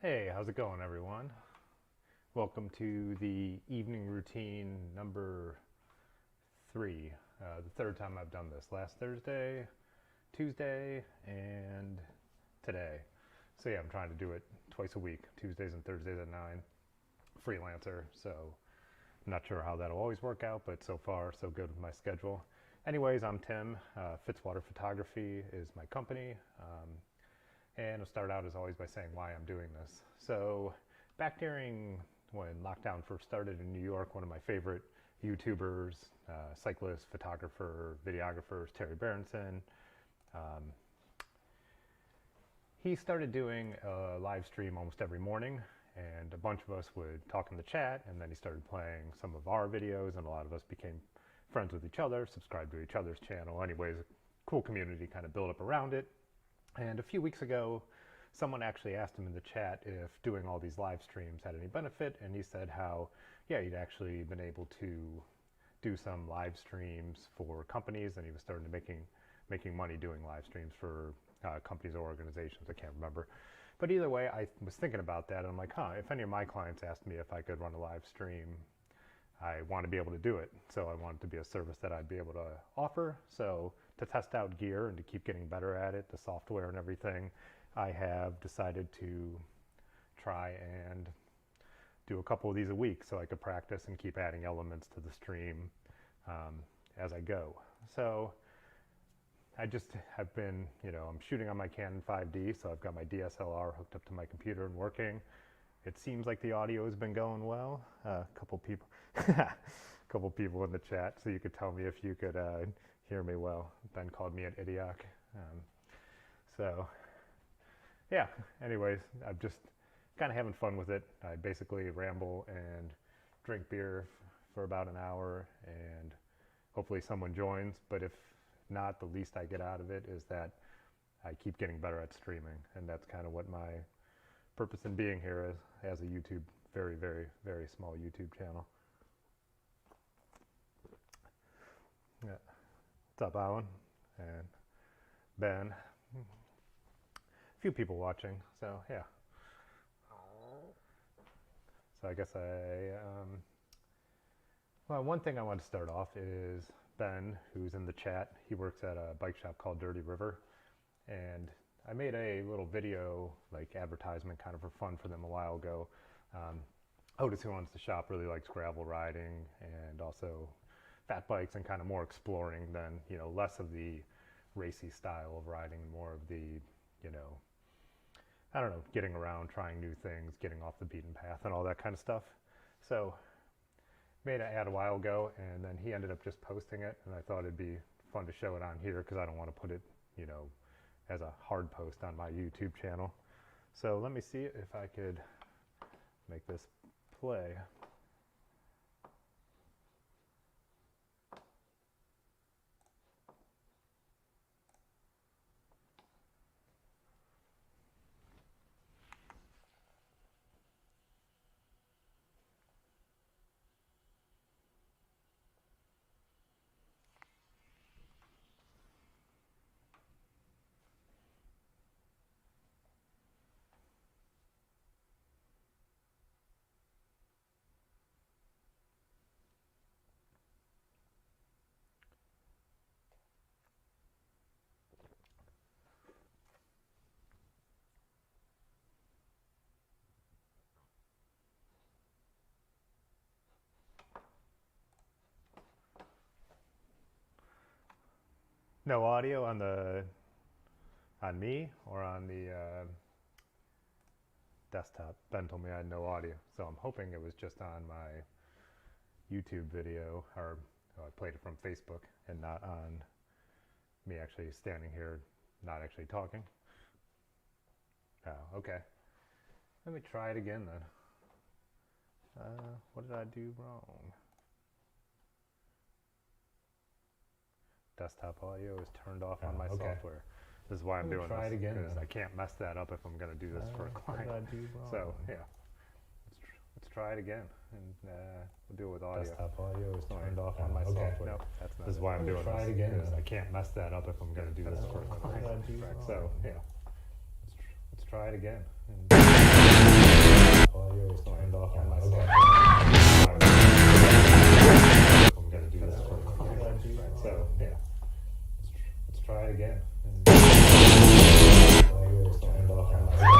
Hey, how's it going, everyone? Welcome to the evening routine number 3. The third time I've done this. Last Thursday, Tuesday, and today. So yeah, I'm trying to do it twice a week, Tuesdays and Thursdays at 9. Freelancer, so I'm not sure how that'll always work out, but so far so good with my schedule. Anyways, I'm Tim. Fitzwater Photography is my company. And I'll start out as always by saying why I'm doing this. So back during when lockdown first started in New York, one of my favorite YouTubers, cyclist, photographer, videographers, Terry Berenson, he started doing a live stream almost every morning, and a bunch of us would talk in the chat, and then he started playing some of our videos, and a lot of us became friends with each other, subscribed to each other's channel. Anyways, a cool community kind of built up around it. And a few weeks ago, someone actually asked him in the chat if doing all these live streams had any benefit, and he said how, yeah, he'd actually been able to do some live streams for companies, and he was starting to making money doing live streams for companies or organizations. I can't remember. But either way, I was thinking about that, and I'm like, if any of my clients asked me if I could run a live stream, I want to be able to do it. So I want it to be a service that I'd be able to offer. So to test out gear and to keep getting better at it, the software and everything, I have decided to try and do a couple of these a week so I could practice and keep adding elements to the stream as I go. So I just have been, I'm shooting on my Canon 5D, so I've got my DSLR hooked up to my computer and working. It seems like the audio has been going well. A couple people in the chat, so you could tell me if you could hear me well. Ben called me an idiot. So yeah, anyways, I'm just kind of having fun with it. I basically ramble and drink beer for about an hour, and hopefully someone joins. But if not, the least I get out of it is that I keep getting better at streaming, and that's kind of what my purpose in being here is, as a YouTube, very, very, very small YouTube channel. Yeah. What's up, Alan and Ben? A few people watching, so yeah. So I guess well, one thing I want to start off is Ben, who's in the chat. He works at a bike shop called Dirty River, and I made a little video, like advertisement kind of for fun for them a while ago. Otis, who owns the shop, really likes gravel riding and also fat bikes and kind of more exploring than, less of the racy style of riding, more of the, I don't know, getting around, trying new things, getting off the beaten path and all that kind of stuff. So made an ad a while ago, and then he ended up just posting it, and I thought it'd be fun to show it on here because I don't want to put it, as a hard post on my YouTube channel. So let me see if I could make this play. No audio on me or on the desktop. Ben told me I had no audio, so I'm hoping it was just on my YouTube video, or I played it from Facebook and not on me actually standing here, not actually talking. Oh, okay. Let me try it again then. What did I do wrong? Desktop audio is turned off on my software. This is why I'm doing this, because I can't mess that up if I'm going to do this for a client. So yeah, let's try it again, and we'll do it with audio. Desktop audio is turned off on my software. No, that's not. This is why I'm doing this. Try it again, because I can't mess that up if I'm going to do this for a client. So yeah, let's try it again. audio is turned off on my software. I'm going to do this for so yeah, let's try it again. Audio is turned off on my software.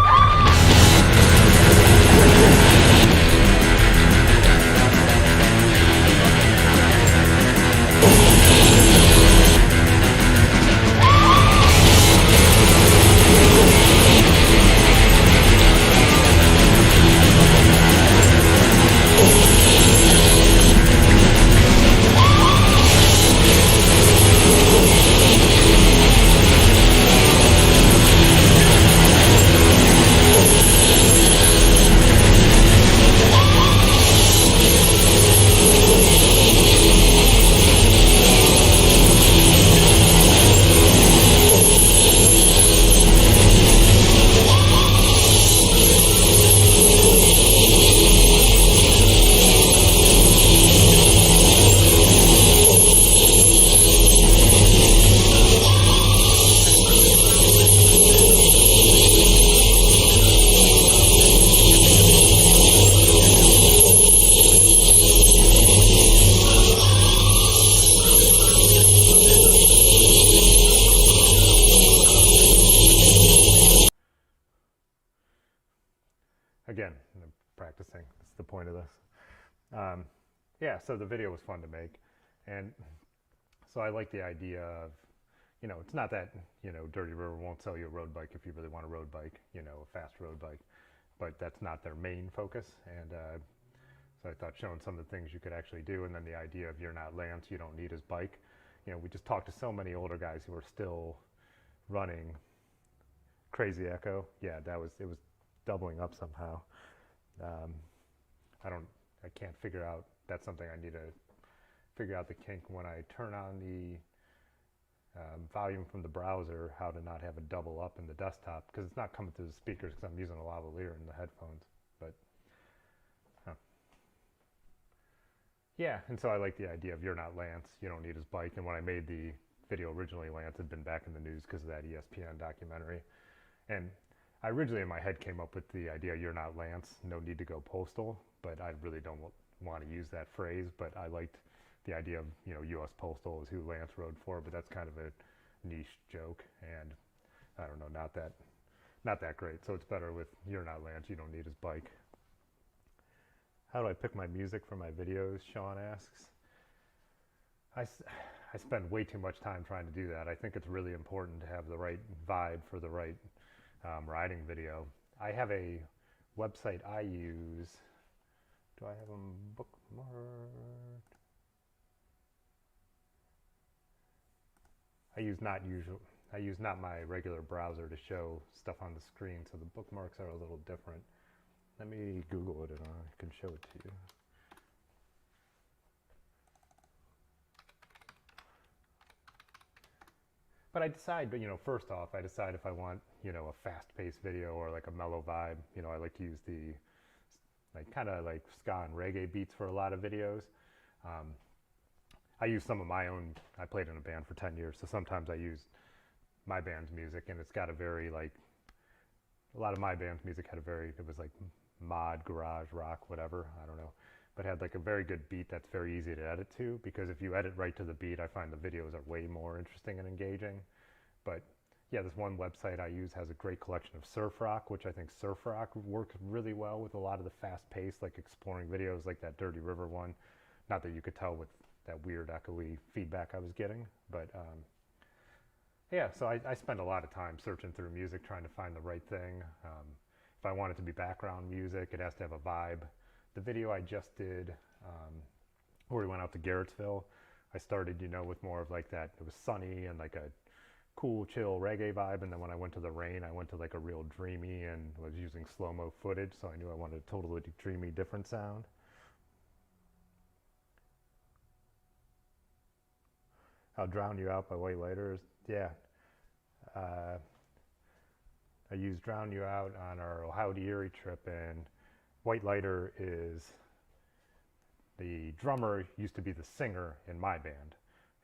Again, I'm practicing. That's the point of this. Yeah, so the video was fun to make. And so I like the idea of, it's not that, Dirty River won't sell you a road bike if you really want a road bike, a fast road bike. But that's not their main focus. And so I thought showing some of the things you could actually do, and then the idea of you're not Lance, you don't need his bike. We just talked to so many older guys who are still running Crazy Echo. Yeah, it was doubling up somehow. I can't figure out, that's something I need to figure out the kink when I turn on the volume from the browser, how to not have a double up in the desktop, because it's not coming through the speakers because I'm using a lavalier in the headphones. But yeah, and so I like the idea of you're not Lance, you don't need his bike. And when I made the video originally, Lance had been back in the news because of that ESPN documentary. And I originally in my head came up with the idea, you're not Lance, no need to go postal, but I really don't want to use that phrase. But I liked the idea of, U.S. Postal is who Lance rode for, but that's kind of a niche joke, and I don't know, not that great. So it's better with you're not Lance, you don't need his bike. How do I pick my music for my videos, Sean asks. I spend way too much time trying to do that. I think it's really important to have the right vibe for the right riding video. I have a website I use. Do I have them bookmarked? I use not my regular browser to show stuff on the screen, so the bookmarks are a little different. Let me Google it and I can show it to you. But I decide, first off, I decide if I want, a fast-paced video or like a mellow vibe. I like to use the, kind of like ska and reggae beats for a lot of videos. I use some of my own, I played in a band for 10 years, so sometimes I use my band's music, and it's got a very, a lot of my band's music had it was like mod, garage, rock, whatever, I don't know. But had a very good beat that's very easy to edit to, because if you edit right to the beat, I find the videos are way more interesting and engaging. But yeah, this one website I use has a great collection of surf rock, which I think surf rock works really well with a lot of the fast-paced, exploring videos like that Dirty River one. Not that you could tell with that weird echoey feedback I was getting, but yeah, so I spend a lot of time searching through music, trying to find the right thing. If I want it to be background music, it has to have a vibe. The video I just did, where we went out to Garrettsville, I started, with more of that, it was sunny and a cool, chill reggae vibe, and then when I went to the rain, I went to a real dreamy and was using slow-mo footage, so I knew I wanted a totally dreamy, different sound. I'll Drown You Out by White Lighters. Yeah. I used Drown You Out on our Ohio to Erie trip, and White Lighter is the drummer, used to be the singer in my band,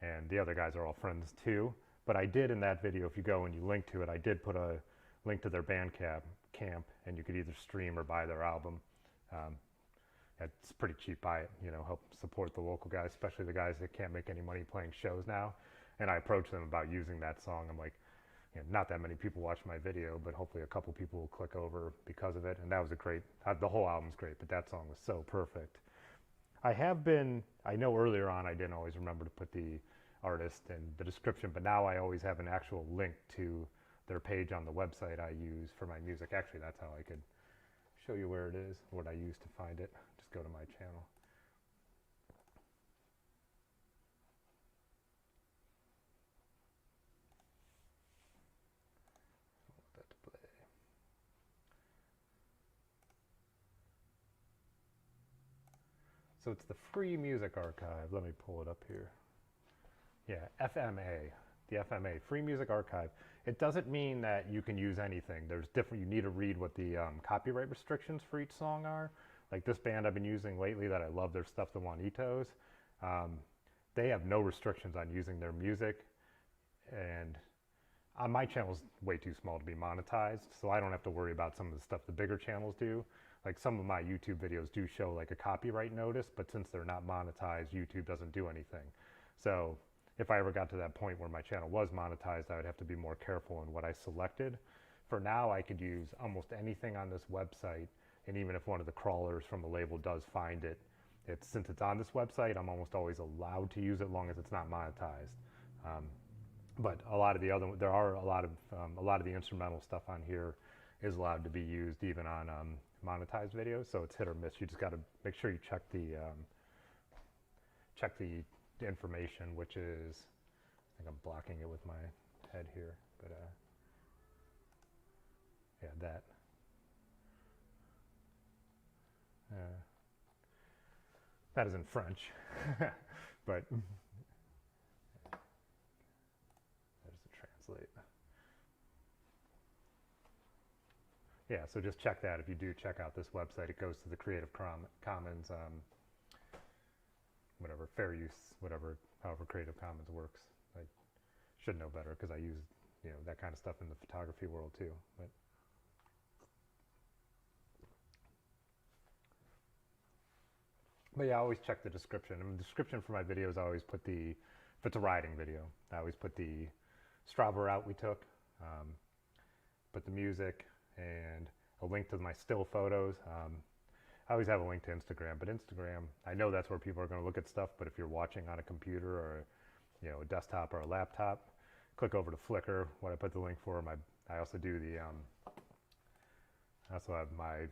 and the other guys are all friends too. But I did in that video, if you go and you link to it, I did put a link to their Bandcamp, and you could either stream or buy their album. Um, it's pretty cheap buy it, help support the local guys, especially the guys that can't make any money playing shows now. And I approach them about using that song. I'm like, not that many people watch my video, but hopefully a couple people will click over because of it. And that was the whole album's great, but that song was so perfect. I know earlier on I didn't always remember to put the artist in the description, but now I always have an actual link to their page on the website I use for my music. Actually, that's how I could show you where it is, what I use to find it. Just go to my channel. Let that play. So it's the Free Music Archive. Let me pull it up here. Yeah, FMA, the FMA, Free Music Archive. It doesn't mean that you can use anything. There's different, you need to read what the copyright restrictions for each song are. Like this band I've been using lately that I love their stuff, the Juanitos, they have no restrictions on using their music. And on my channel's way too small to be monetized, so I don't have to worry about some of the stuff the bigger channels do. Like some of my YouTube videos do show like a copyright notice, but since they're not monetized, YouTube doesn't do anything. So if I ever got to that point where my channel was monetized, I would have to be more careful in what I selected. For now, I could use almost anything on this website, and even if one of the crawlers from the label does find it, since it's on this website, I'm almost always allowed to use it as long as it's not monetized. But a lot of the the instrumental stuff on here is allowed to be used even on monetized videos, so it's hit or miss. You just got to make sure you check the information, which is, I think I'm blocking it with my head here, but yeah, that is in French, but there's the translate. Yeah, so just check that. If you do check out this website, it goes to the Creative Commons, whatever, fair use, however Creative Commons works. I should know better because I use, that kind of stuff in the photography world too. But yeah, I always check the description. I mean, the description for my videos, I always put if it's a riding video, I always put the Strava route we took, put the music, and a link to my still photos. I always have a link to Instagram, but Instagram, I know that's where people are going to look at stuff, but if you're watching on a computer or a desktop or a laptop, click over to Flickr, what I put the link for. I also do I also have my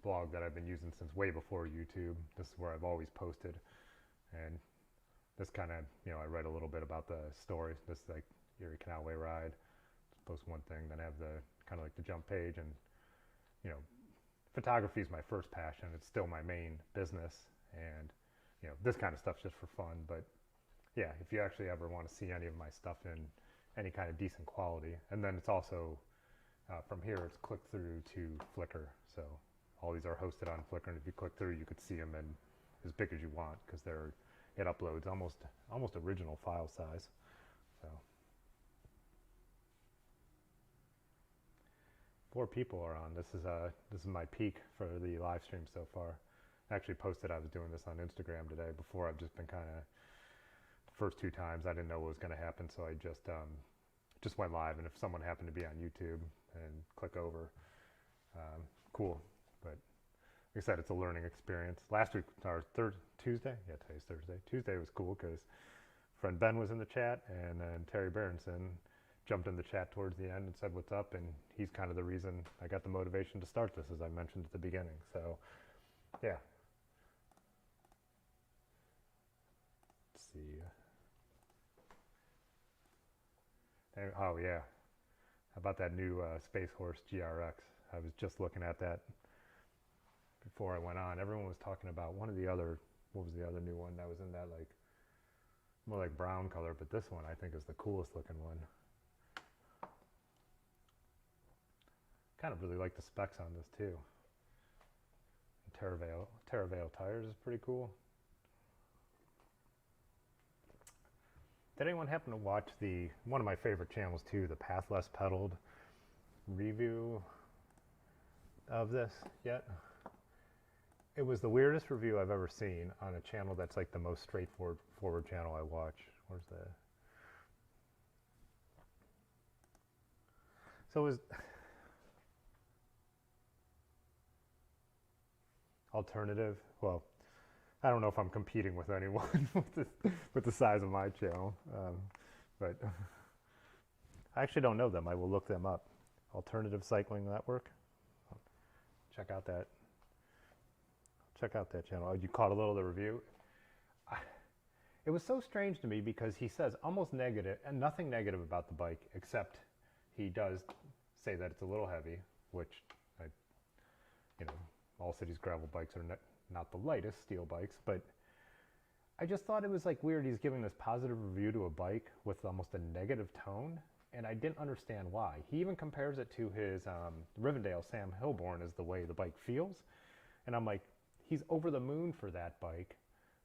blog that I've been using since way before YouTube. This is where I've always posted, and this kind of, I write a little bit about the story. This is like Erie Canalway ride. Just post one thing, then I have the kind of like the jump page, and photography is my first passion. It's still my main business, and this kind of stuff's just for fun. But yeah, if you actually ever want to see any of my stuff in any kind of decent quality, and then it's also from here it's click through to Flickr. So all these are hosted on Flickr, and if you click through, you could see them in as big as you want because it uploads almost original file size. So 4 people are on. This is my peak for the live stream so far. I actually posted I was doing this on Instagram today. Before, I've just been kind of, the first 2 times I didn't know what was going to happen, so I just went live, and if someone happened to be on YouTube and click over, cool. But like I said, it's a learning experience. Last week, our Tuesday? Yeah, today's Thursday. Tuesday was cool because friend Ben was in the chat, and then Terry Berenson jumped in the chat towards the end and said what's up, and he's kind of the reason I got the motivation to start this, as I mentioned at the beginning. So yeah, let's see. Oh yeah, how about that new Space Horse GRX? I was just looking at that before I went on. Everyone was talking about what was the other new one that was in that like more like brown color, but this one I think is the coolest looking one. Kind of really like the specs on this too. Terravale tires is pretty cool. Did anyone happen to watch one of my favorite channels too, the Pathless Pedaled review of this yet? It was the weirdest review I've ever seen on a channel that's like the most straightforward channel I watch. Where's the? So it was alternative. Well, I don't know if I'm competing with anyone with the size of my channel, but I actually don't know them. I will look them up. Alternative Cycling Network. Check out that. Check out that channel. You caught a little of the review. It was so strange to me because he says almost negative and nothing negative about the bike, except he does say that it's a little heavy, which All City's gravel bikes are not the lightest steel bikes, but I just thought it was like weird. He's giving this positive review to a bike with almost a negative tone, and I didn't understand why. He even compares it to his Rivendell Sam Hilborn as the way the bike feels, and I'm like, he's over the moon for that bike.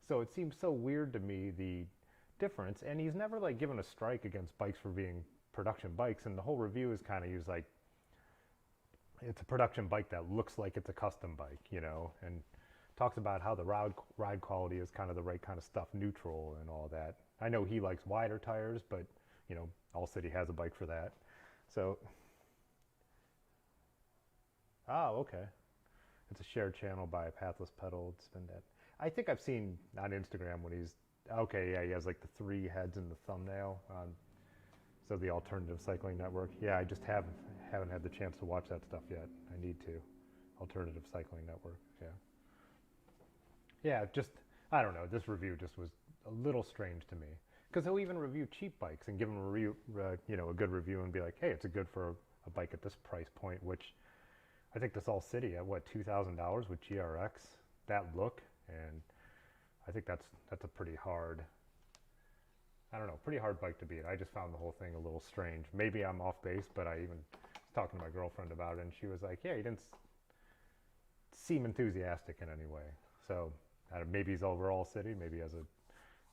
So it seems so weird to me, the difference, and he's never like given a strike against bikes for being production bikes, and the whole review is kind of used like it's a production bike that looks like it's a custom bike, and talks about how the ride quality is kind of the right kind of stuff, neutral and all that. I know he likes wider tires, but All City has a bike for that. So, okay. It's a shared channel by a Pathless Pedal. Spin that. I think I've seen on Instagram when he's he has like the 3 heads in the thumbnail. So the Alternative Cycling Network. Yeah, I just haven't had the chance to watch that stuff yet. I need to. Alternative Cycling Network. Yeah. Yeah, just I don't know. This review just was a little strange to me because he'll even review cheap bikes and give them a review, a good review and be like, hey, it's good for a bike at this price point, which I think this All City at what, $2,000 with GRX, that look, and I think that's a pretty hard, pretty hard bike to beat. I just found the whole thing a little strange. Maybe I'm off base, but I even was talking to my girlfriend about it, and she was like, yeah, he didn't seem enthusiastic in any way. So maybe he's over All City, maybe he has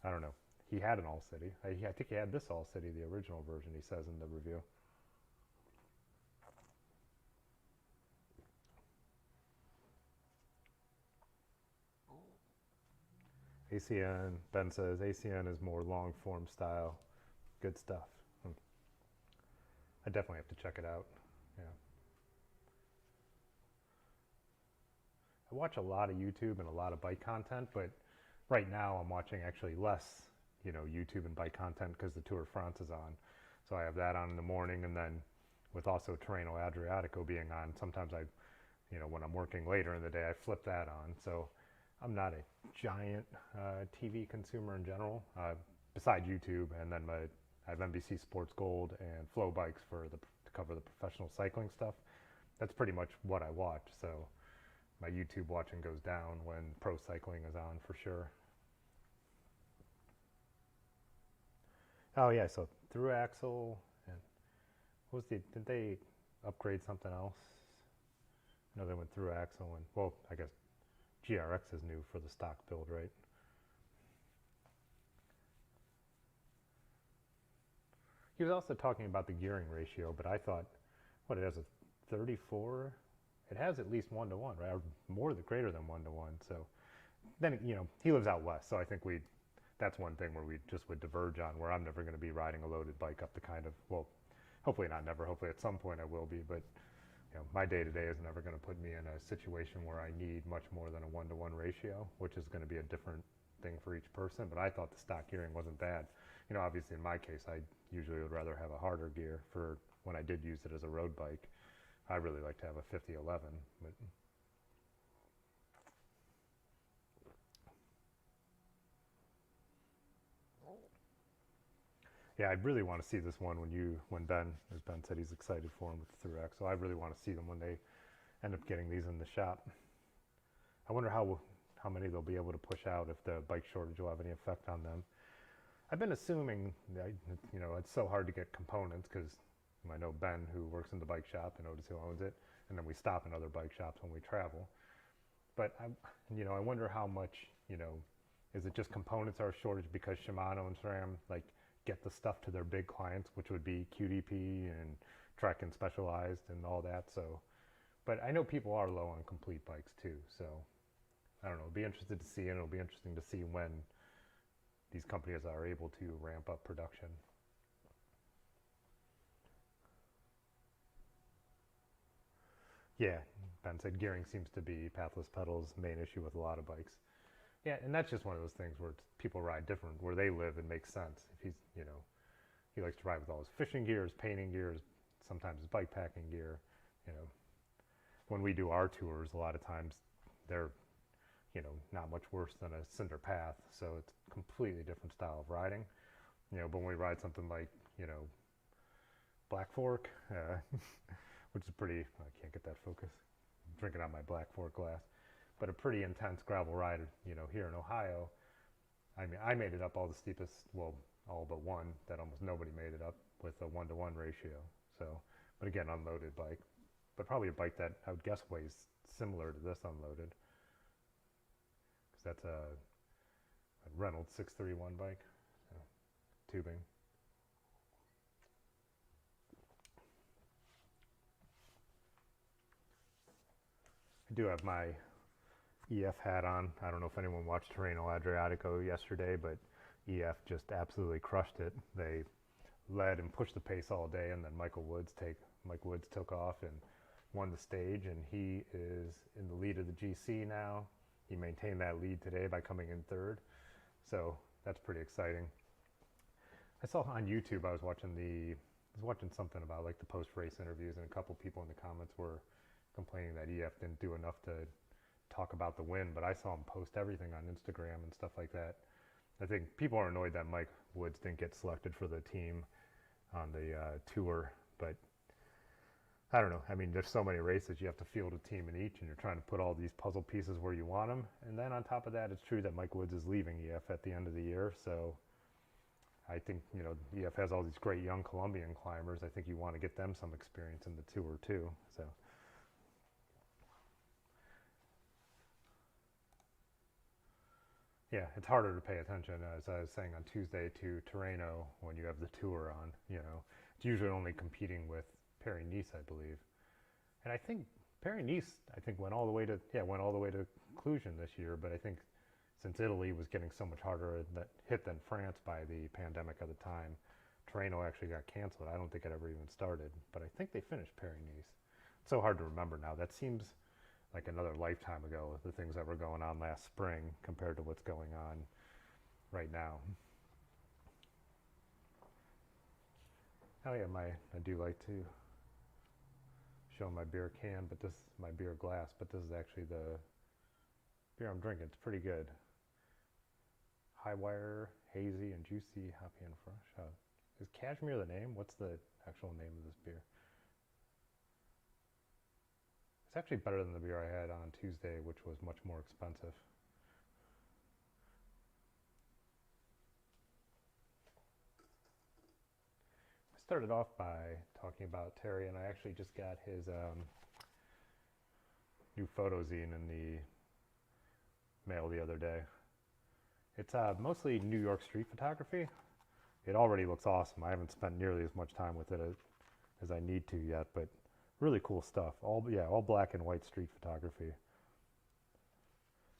I don't know. He had an All City. I think he had this All City, the original version, he says in the review. ACN, Ben says, ACN is more long form style. Good stuff. I definitely have to check it out. Yeah. I watch a lot of YouTube and a lot of bike content, but right now I'm watching actually less, YouTube and bike content because the Tour de France is on. So I have that on in the morning, and then with also Terreno Adriatico being on, sometimes when I'm working later in the day, I flip that on. So I'm not a giant TV consumer in general, besides YouTube, and then I have NBC Sports Gold and Flow Bikes to cover the professional cycling stuff. That's pretty much what I watch. So my YouTube watching goes down when pro cycling is on for sure. Oh yeah, so through axle, and did they upgrade something else? No, they went through axle, and well, I guess GRX is new for the stock build, right? He was also talking about the gearing ratio, but I thought, it has a 34? It has at least 1-to-1, right? Or greater than 1-to-1. So then, he lives out west, so I think that's one thing where we just would diverge on, where I'm never going to be riding a loaded bike up the kind of, well, hopefully not never, hopefully at some point I will be, but my day-to-day is never going to put me in a situation where I need much more than a 1-to-1 ratio, which is going to be a different thing for each person. But I thought the stock gearing wasn't bad. Obviously in my case, I usually would rather have a harder gear for when I did use it as a road bike. I really like to have a 5011, but yeah, I'd really want to see this one when Ben said he's excited for them with the through axle. I really want to see them when they end up getting these in the shop. I wonder how many they'll be able to push out, if the bike shortage will have any effect on them. I've been assuming that, it's so hard to get components because I know Ben, who works in the bike shop, and Otis, who owns it, and then we stop in other bike shops when we travel. But I wonder how much, is it just components are a shortage because Shimano and SRAM get the stuff to their big clients, which would be QDP and Trek and Specialized and all that. So, but I know people are low on complete bikes too. So I don't know, it'll be interested to see, and it'll be interesting to see when these companies are able to ramp up production. Yeah, Ben said gearing seems to be pathless pedals' main issue with a lot of bikes. Yeah, and that's just one of those things where people ride different. Where they live, it makes sense. If he's, he likes to ride with all his fishing gear, his painting gear, sometimes his bike packing gear. You know, when we do our tours, a lot of times they're, not much worse than a cinder path. So it's a completely different style of riding. But when we ride something like, Black Fork, which is pretty, I can't get that focus. I'm drinking out my Black Fork glass. But a pretty intense gravel ride, here in Ohio. I mean, I made it up all the steepest, well, all but one that almost nobody made it up with a 1-to-1 ratio. So, but again, unloaded bike, but probably a bike that I would guess weighs similar to this unloaded, because that's a Reynolds 631 bike, so, tubing. I do have my EF hat on. I don't know if anyone watched Terreno Adriatico yesterday, but EF just absolutely crushed it. They led and pushed the pace all day, and then Mike Woods took off and won the stage, and he is in the lead of the GC now. He maintained that lead today by coming in third, so that's pretty exciting. I saw on YouTube, I was watching something about like the post-race interviews, and a couple people in the comments were complaining that EF didn't do enough to talk about the win, but I saw him post everything on Instagram and stuff like that. I think people are annoyed that Mike Woods didn't get selected for the team on the tour, but I don't know. I mean, there's so many races, you have to field a team in each, and you're trying to put all these puzzle pieces where you want them. And then on top of that, it's true that Mike Woods is leaving EF at the end of the year, so I think, EF has all these great young Colombian climbers. I think you want to get them some experience in the tour too. So. Yeah, it's harder to pay attention, as I was saying on Tuesday, to Terreno when you have the tour on. It's usually only competing with Paris-Nice, I believe. And I think Paris-Nice, went all the way to Cluj this year. But I think since Italy was getting so much harder hit than France by the pandemic at the time, Terreno actually got canceled. I don't think it ever even started, but I think they finished Paris-Nice. It's so hard to remember now. That seems like another lifetime ago, the things that were going on last spring compared to what's going on right now. Oh yeah, I do like to show my beer can, but this is my beer glass, but this is actually the beer I'm drinking. It's pretty good. High wire, hazy, and juicy, hoppy and fresh. Is Cashmere the name? What's the actual name of this beer? It's actually better than the beer I had on Tuesday, which was much more expensive. I started off by talking about Terry, and I actually just got his new photo zine in the mail the other day. It's mostly New York street photography. It already looks awesome. I haven't spent nearly as much time with it as I need to yet, but really cool stuff. All black and white street photography.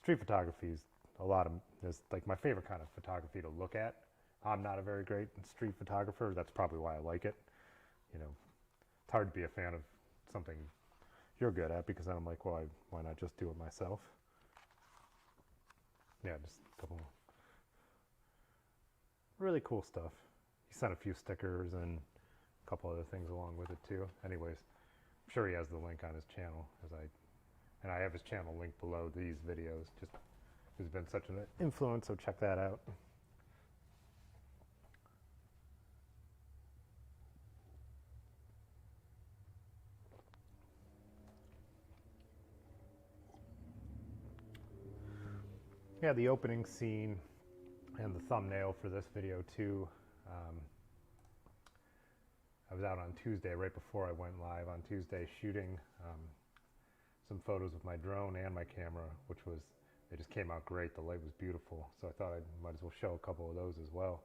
Street photography is like my favorite kind of photography to look at. I'm not a very great street photographer. That's probably why I like it. It's hard to be a fan of something you're good at, because then I'm like, well, why not just do it myself? Yeah, just a couple really cool stuff. He sent a few stickers and a couple other things along with it too. Anyways, I'm sure he has the link on his channel, and I have his channel linked below these videos. Just he's been such an influence, so check that out. Yeah, the opening scene and the thumbnail for this video too. I was out on Tuesday, right before I went live on Tuesday, shooting some photos with my drone and my camera, they just came out great. The light was beautiful, so I thought I might as well show a couple of those as well.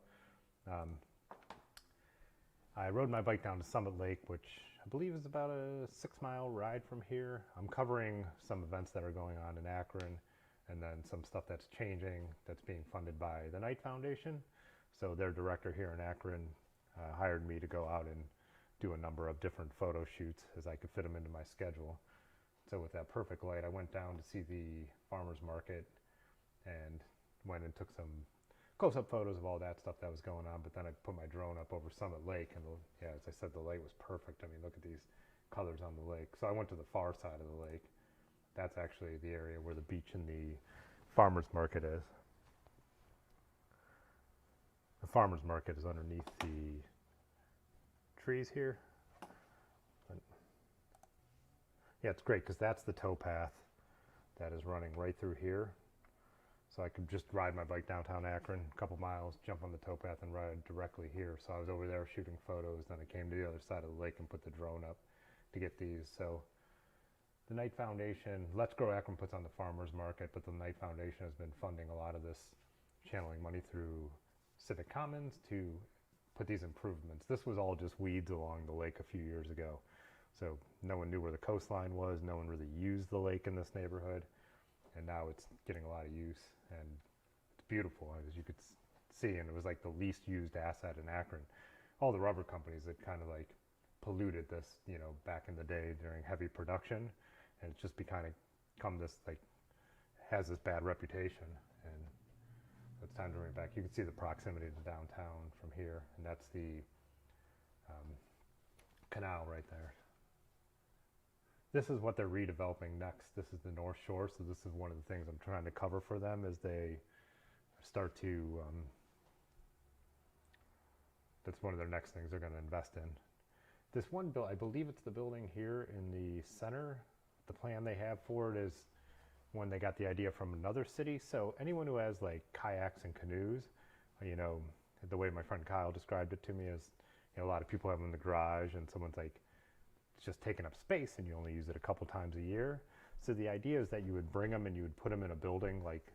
I rode my bike down to Summit Lake, which I believe is about a 6-mile ride from here. I'm covering some events that are going on in Akron, and then some stuff that's changing that's being funded by the Knight Foundation. So their director here in Akron hired me to go out and do a number of different photo shoots as I could fit them into my schedule. So with that perfect light, I went down to see the farmer's market and went and took some close-up photos of all that stuff that was going on. But then I put my drone up over Summit Lake, and yeah, as I said, the light was perfect. I mean, look at these colors on the lake. So I went to the far side of the lake. That's actually the area where the beach and the farmer's market is. The farmer's market is underneath the trees here. But yeah, it's great because that's the towpath that is running right through here. So I could just ride my bike downtown Akron, a couple miles, jump on the towpath and ride directly here. So I was over there shooting photos, then I came to the other side of the lake and put the drone up to get these. So the Knight Foundation, Let's Grow Akron puts on the farmer's market, but the Knight Foundation has been funding a lot of this, channeling money through Civic Commons to put these improvements. This was all just weeds along the lake a few years ago. So no one knew where the coastline was. No one really used the lake in this neighborhood. And now it's getting a lot of use, and it's beautiful, as you could see. And it was like the least used asset in Akron. All the rubber companies that kind of like polluted this, you know, back in the day during heavy production, and it's just become this, like, has this bad reputation. And it's time to bring it back. You can see the proximity to downtown from here, and that's the canal right there. This is what they're redeveloping next. This is the North Shore, so this is one of the things I'm trying to cover for them as they start to, that's one of their next things they're going to invest in. This one bill, I believe it's the building here in the center. The plan they have for it is when they got the idea from another city. So anyone who has like kayaks and canoes, you know, the way my friend Kyle described it to me is, you know, a lot of people have them in the garage and someone's like, it's just taking up space and you only use it a couple times a year. So the idea is that you would bring them and you would put them in a building like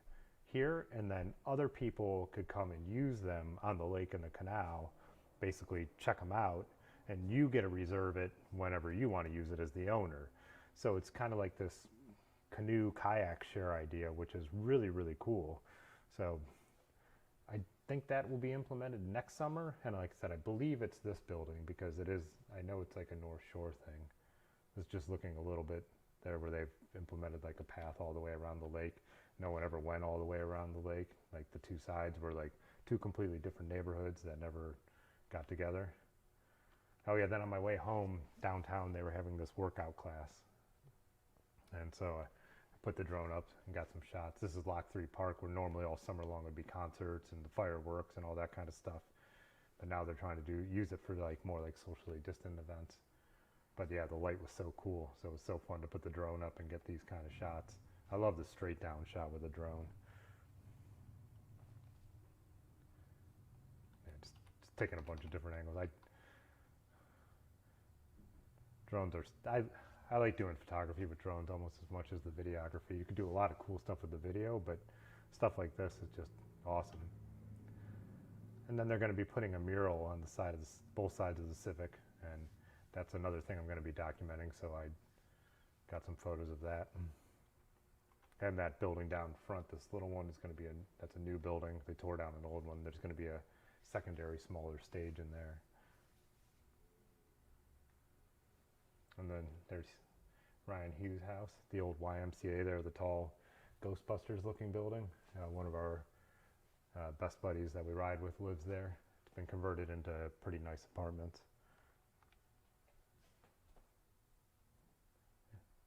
here, and then other people could come and use them on the lake and the canal, basically check them out, and you get to reserve it whenever you want to use it as the owner. So it's kind of like this canoe kayak share idea, which is really, really cool. So I think that will be implemented next summer. And like I said, I believe it's this building because it is, I know it's like a North Shore thing. It's just looking a little bit there where they've implemented like a path all the way around the lake. No one ever went all the way around the lake. Like the two sides were like two completely different neighborhoods that never got together. Oh yeah, then on my way home downtown, they were having this workout class. And so I put the drone up and got some shots. This is Lock 3 Park, where normally all summer long would be concerts and the fireworks and all that kind of stuff. But now they're trying to use it for like more like socially distant events. But yeah, the light was so cool. So it was so fun to put the drone up and get these kind of shots. I love the straight down shot with a drone. Yeah, just taking a bunch of different angles. Drones are, I like doing photography with drones almost as much as the videography. You can do a lot of cool stuff with the video, but stuff like this is just awesome. And then they're going to be putting a mural on the side of both sides of the Civic, and that's another thing I'm going to be documenting, so I got some photos of that. And that building down front, this little one is going to be that's a new building. They tore down an old one. There's going to be a secondary smaller stage in there. And then there's Ryan Hughes' house, the old YMCA there, the tall Ghostbusters looking building. One of our best buddies that we ride with lives there. It's been converted into pretty nice apartments.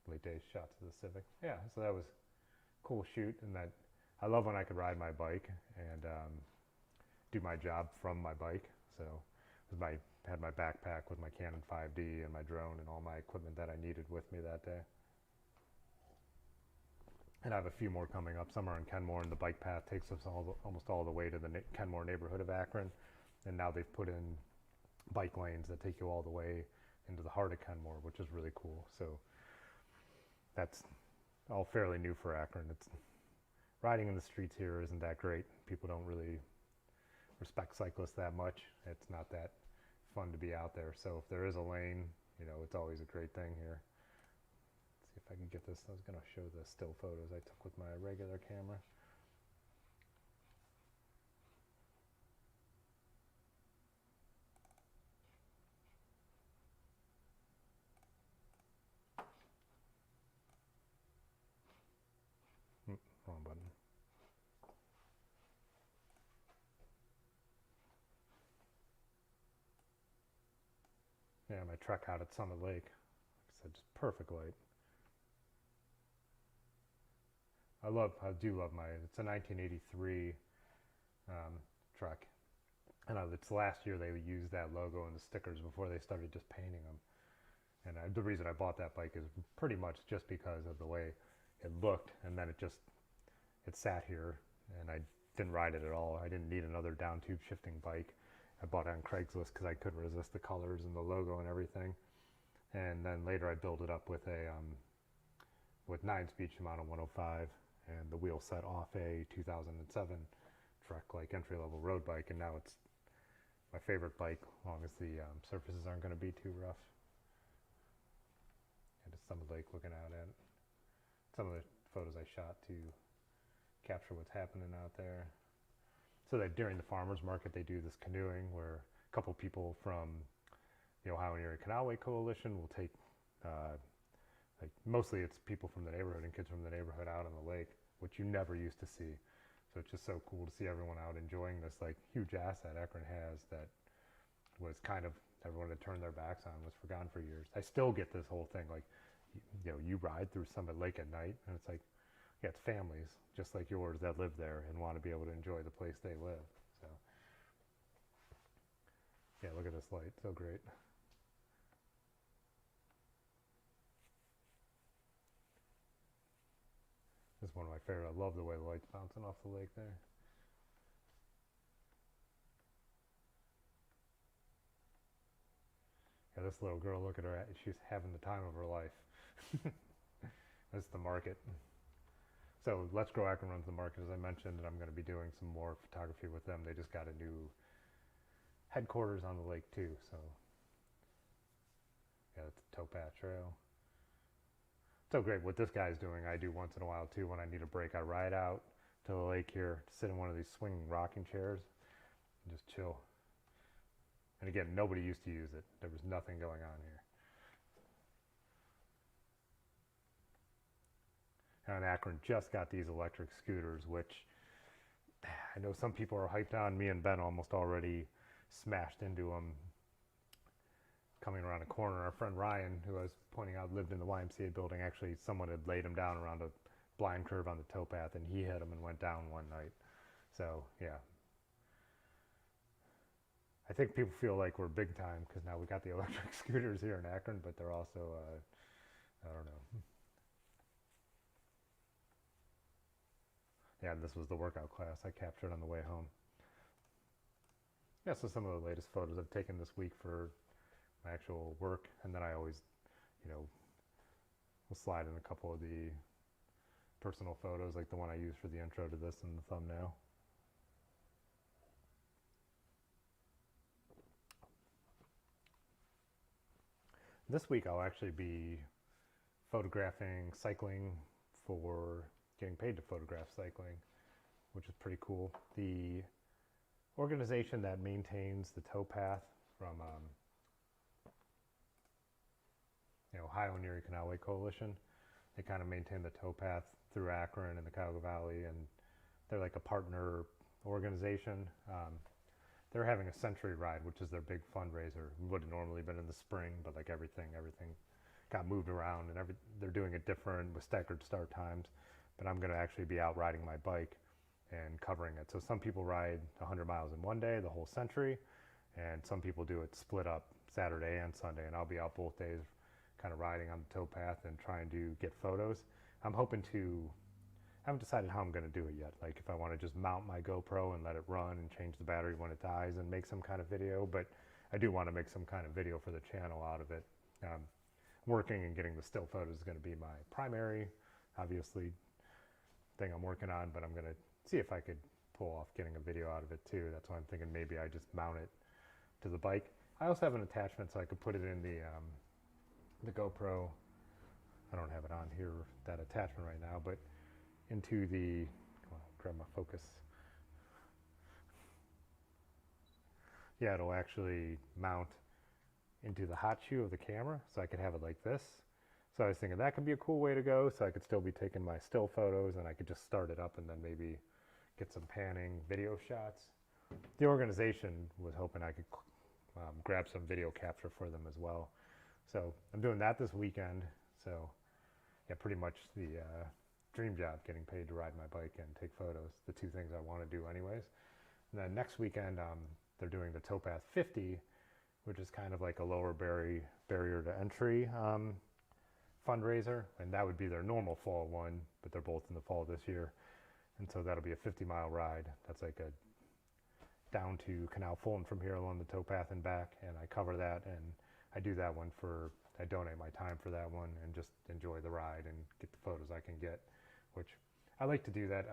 Late days shots of the Civic. Yeah, so that was a cool shoot, and that I love when I could ride my bike and do my job from my bike. So had my backpack with my Canon 5D and my drone and all my equipment that I needed with me that day. And I have a few more coming up. Some are in Kenmore, and the bike path takes us almost all the way to the Kenmore neighborhood of Akron. And now they've put in bike lanes that take you all the way into the heart of Kenmore, which is really cool. So that's all fairly new for Akron. It's riding in the streets here isn't that great. People don't really respect cyclists that much. It's not that fun to be out there. So if there is a lane, you know, it's always a great thing here. Let's see if I can get this. I was going to show the still photos I took with my regular camera. Wrong button. Yeah, my truck out at Summit Lake. Like I said, just perfect light. I do love it's a 1983 truck. And it's last year they used that logo and the stickers before they started just painting them. And the reason I bought that bike is pretty much just because of the way it looked, and then it sat here, and I didn't ride it at all. I didn't need another down tube shifting bike. I bought it on Craigslist because I couldn't resist the colors and the logo and everything. And then later I built it up with with 9-speed Shimano 105 and the wheel set off a 2007 truck, like entry-level road bike, and now it's my favorite bike as long as the surfaces aren't going to be too rough. And it's Summit Lake looking out at some of the photos I shot to capture what's happening out there. So that during the farmers market they do this canoeing where a couple people from the Ohio and Erie Canalway Coalition will take, like mostly it's people from the neighborhood and kids from the neighborhood out on the lake, which you never used to see. So it's just so cool to see everyone out enjoying this like huge asset Akron has that was kind of everyone had turned their backs on, was forgotten for years. I still get this whole thing like, you ride through Summit Lake at night and it's like, yeah, it's families just like yours that live there and want to be able to enjoy the place they live. So yeah, look at this light, so great. This is one of my favorite. I love the way the light's bouncing off the lake there. Yeah, this little girl, look at her. She's having the time of her life. That's the market. So Let's Grow Akron runs the market, as I mentioned, and I'm going to be doing some more photography with them. They just got a new headquarters on the lake too. So yeah, it's a towpath trail. So great. What this guy's doing, I do once in a while too. When I need a break, I ride out to the lake here, sit in one of these swinging rocking chairs, and just chill. And again, nobody used to use it. There was nothing going on here. And Akron just got these electric scooters, which I know some people are hyped on. Me and Ben almost already smashed into them coming around a corner. Our friend Ryan, who I was pointing out lived in the YMCA building, actually someone had laid him down around a blind curve on the towpath and he hit him and went down one night. So yeah, I think people feel like we're big time because now we got the electric scooters here in Akron, but they're also, I don't know. Yeah, this was the workout class I captured on the way home. Yeah, so some of the latest photos I've taken this week for my actual work, and then I always, will slide in a couple of the personal photos, like the one I used for the intro to this and the thumbnail. This week I'll actually be photographing cycling for getting paid to photograph cycling, which is pretty cool. The organization that maintains the towpath from Ohio and Erie Canalway Coalition, they kind of maintain the towpath through Akron and the Cuyahoga Valley, and they're like a partner organization. They're having a century ride, which is their big fundraiser. It would have normally been in the spring, but like everything got moved around, and they're doing it different with staggered start times. But I'm going to actually be out riding my bike and covering it. So some people ride 100 miles in one day, the whole century, and some people do it split up Saturday and Sunday, and I'll be out both days kind of riding on the towpath and trying to get photos. I haven't decided how I'm going to do it yet. Like if I want to just mount my GoPro and let it run and change the battery when it dies and make some kind of video, but I do want to make some kind of video for the channel out of it. Working and getting the still photos is going to be my primary, obviously, thing I'm working on, but I'm going to see if I could pull off getting a video out of it too. That's why I'm thinking maybe I just mount it to the bike. I also have an attachment so I could put it in the GoPro. I don't have it on here, that attachment right now, but into the, well, grab my focus. Yeah, it'll actually mount into the hot shoe of the camera, so I could have it like this. So I was thinking that could be a cool way to go, so I could still be taking my still photos and I could just start it up and then maybe get some panning video shots. The organization was hoping I could grab some video capture for them as well. So I'm doing that this weekend. So yeah, pretty much the dream job, getting paid to ride my bike and take photos, the two things I want to do anyways. And then next weekend, they're doing the Towpath 50, which is kind of like a lower barrier to entry fundraiser, and that would be their normal fall one, but they're both in the fall this year. And so that'll be a 50-mile ride. That's like a down to Canal Fulton from here along the towpath and back, and I cover that, and I do that one I donate my time for that one and just enjoy the ride and get the photos I can get, which I like to do that.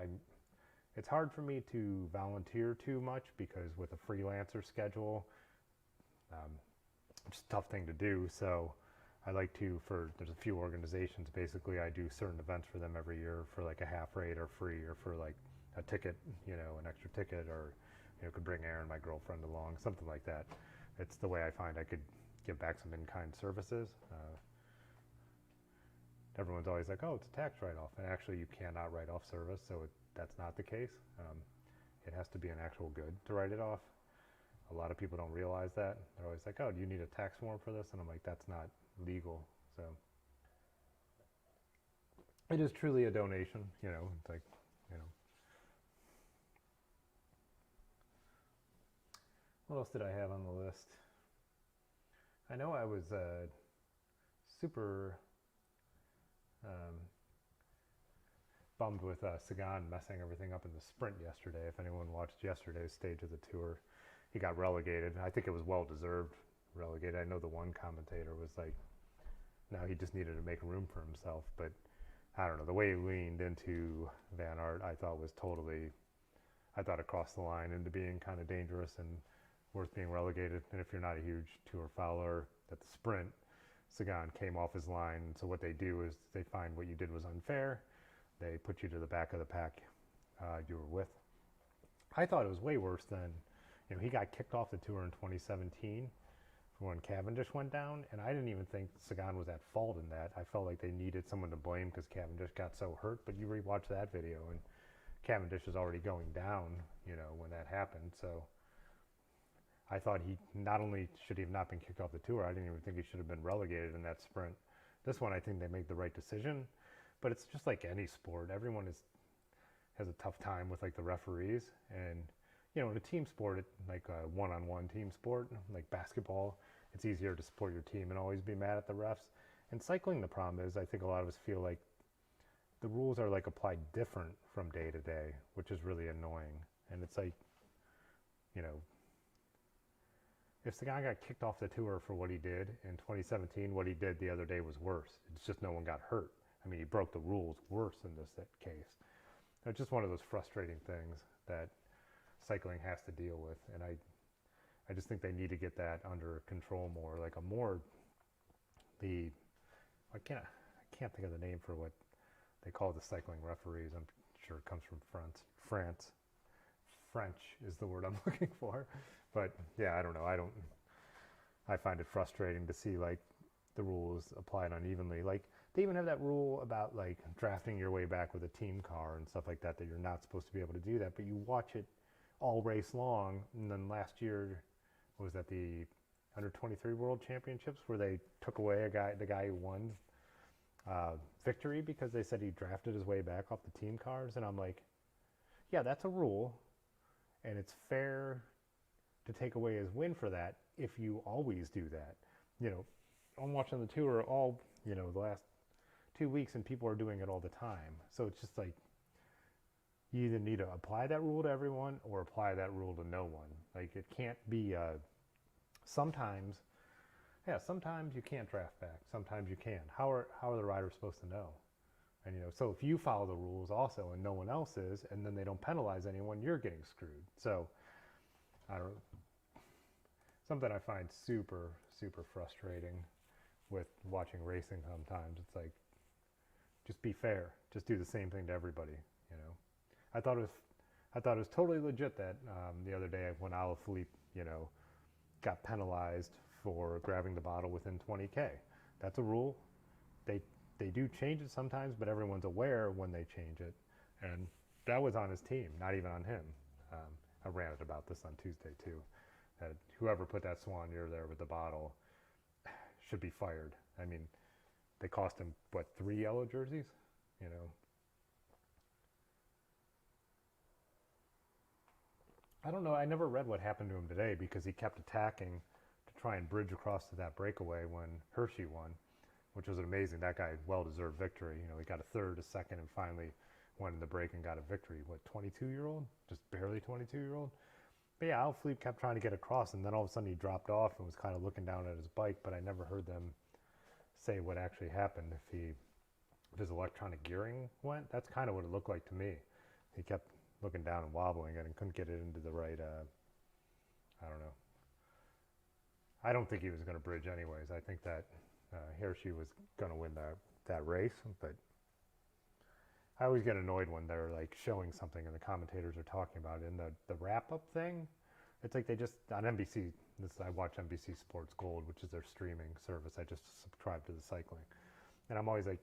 It's hard for me to volunteer too much because with a freelancer schedule, it's a tough thing to do. So I like to, there's a few organizations, basically I do certain events for them every year for like a half rate or free, or for like a ticket, an extra ticket, or could bring Erin, my girlfriend, along, something like that. It's the way I find I could give back some in-kind services. Everyone's always like, oh, it's a tax write-off, and actually you cannot write off service, so that's not the case. It has to be an actual good to write it off. A lot of people don't realize that. They're always like, oh, do you need a tax form for this? And I'm like, that's not legal. So it is truly a donation, it's like, What else did I have on the list? I know I was super bummed with Sagan messing everything up in the sprint yesterday. If anyone watched yesterday's stage of the tour, he got relegated. I think it was well-deserved relegated. I know the one commentator was like, no, he just needed to make room for himself. But I don't know, the way he leaned into Van Aert, I thought it crossed the line into being kind of dangerous and worth being relegated. And if you're not a huge tour follower, at the sprint, Sagan came off his line. So what they do is they find what you did was unfair. They put you to the back of the pack you were with. I thought it was way worse than, he got kicked off the tour in 2017 for when Cavendish went down, and I didn't even think Sagan was at fault in that. I felt like they needed someone to blame because Cavendish got so hurt, but you rewatch that video and Cavendish is already going down, when that happened. So I thought he not only should he have not been kicked off the tour, I didn't even think he should have been relegated in that sprint. This one, I think they made the right decision, but it's just like any sport. Everyone has a tough time with like the referees, and in a team sport, like a one-on-one team sport, like basketball, it's easier to support your team and always be mad at the refs. In cycling, the problem is I think a lot of us feel like the rules are like applied different from day to day, which is really annoying. And it's like, if Sagan got kicked off the tour for what he did in 2017, what he did the other day was worse. It's just no one got hurt. I mean, he broke the rules worse in this case. It's just one of those frustrating things that cycling has to deal with, and I just think they need to get that under control more. Like I can't think of the name for what they call the cycling referees. I'm sure it comes from France. French is the word I'm looking for. But yeah, I don't know. I find it frustrating to see like the rules applied unevenly. Like they even have that rule about like drafting your way back with a team car and stuff like that you're not supposed to be able to do that, but you watch it all race long. And then last year, was that the under 23 World Championships where they took away the guy who won victory because they said he drafted his way back off the team cars. And I'm like, yeah, that's a rule, and it's fair to take away his win for that if you always do that. I'm watching the tour all, the last 2 weeks, and people are doing it all the time. So it's just like, you either need to apply that rule to everyone or apply that rule to no one. Like it can't be, sometimes you can't draft back. Sometimes you can. How are the riders supposed to know? And so if you follow the rules also and no one else is, and then they don't penalize anyone, you're getting screwed. So something I find super, super frustrating with watching racing sometimes. It's like, Just be fair. Just do the same thing to everybody. You know, I thought it was, I thought it was totally legit that the other day when Alaphilippe, you know, got penalized for grabbing the bottle within 20K. That's a rule. They they do change it sometimes, but everyone's aware when they change it, and that was on his team, not even on him. I ranted about this on Tuesday too. That whoever put that swan near there with the bottle should be fired. I mean, they cost him what, 3 yellow jerseys, you know. I don't know. I never read what happened to him today because he kept attacking to try and bridge across to that breakaway when Hershey won, which was amazing. That guy, well-deserved victory. You know, he got a third, a second, and finally went in the break and got a victory. What, 22-year-old? Just barely 22-year-old? But yeah, Alaphilippe kept trying to get across, and then all of a sudden he dropped off and was kind of looking down at his bike, but I never heard them say what actually happened. If his electronic gearing went, that's kind of what it looked like to me. He kept looking down and wobbling it and couldn't get it into the right, I don't know. I don't think he was going to bridge anyways. I think that Hershey was going to win that race, but I always get annoyed when they're like showing something and the commentators are talking about it. And the wrap-up thing, it's like they just, on NBC, I watch NBC Sports Gold, which is their streaming service. I just subscribe to the cycling. And I'm always like,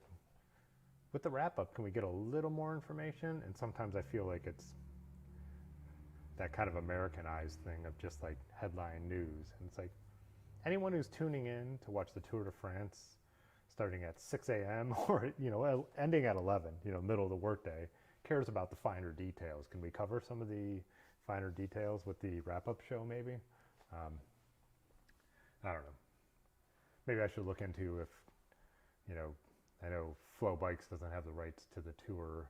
with the wrap-up, can we get a little more information? And sometimes I feel like it's that kind of Americanized thing of just like headline news. And it's like, anyone who's tuning in to watch the Tour de France starting at 6 a.m. or, you know, ending at 11, you know, middle of the workday, cares about the finer details. Can we cover some of the finer details with the wrap-up show maybe? I don't know. Maybe I should look into if, you know, I know Flow Bikes doesn't have the rights to the tour